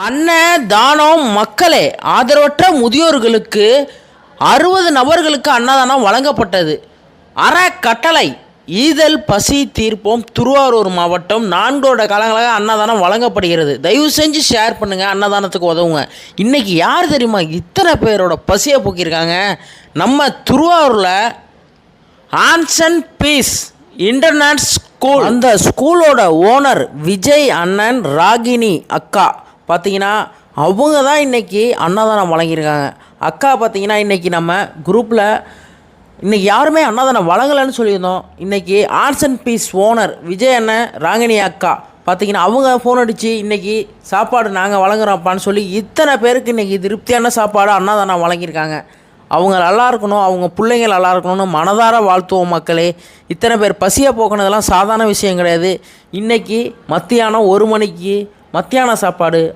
அண்ணன் தானம் மக்களே ஆதரவற்ற முதியோர்களுக்கு 60 நபர்களுக்கு அன்னதானம் வழங்கப்பட்டது. அறக்கட்டளை ஈதல் பசி தீர்ப்போம் திருவாரூர் மாவட்டம் 4 வருட காலங்களாக அன்னதானம் வழங்கப்படுகிறது. தயவு செஞ்சு ஷேர் பண்ணுங்கள், அன்னதானத்துக்கு உதவுங்க. இன்றைக்கி யார் தெரியுமா இத்தனை பேரோட பசியை போக்கியிருக்காங்க? நம்ம திருவாரூரில் ஆன்சன் பீஸ் இன்டர்நேட் ஸ்கூல், அந்த ஸ்கூலோட ஓனர் விஜய் அண்ணன் ராகினி அக்கா பார்த்தீங்கன்னா அவங்க தான் இன்றைக்கி அன்னதானம் வழங்கியிருக்காங்க. அக்கா பார்த்தீங்கன்னா இன்றைக்கி நம்ம குரூப்பில் இன்றைக்கி யாருமே அன்னதானம் வழங்கலைன்னு சொல்லியிருந்தோம். இன்றைக்கி arts and peace owner Vijay அண்ணன் ராகினி அக்கா பார்த்தீங்கன்னா அவங்க ஃபோன் அடித்து இன்றைக்கி சாப்பாடு நாங்கள் வழங்குறோம்ப்பான்னு சொல்லி இத்தனை பேருக்கு இன்றைக்கி திருப்தியான சாப்பாடு அன்னதானம் வழங்கியிருக்காங்க. அவங்க நல்லா இருக்கணும், அவங்க பிள்ளைங்க நல்லா இருக்கணும்னு மனதார வாழ்த்துவோம் மக்களே. இத்தனை பேர் பசியை போக்குனதெல்லாம் சாதாரண விஷயம் கிடையாது. இன்றைக்கி மத்தியானம் 1 மணிக்கு மத்தியான சாப்பாடு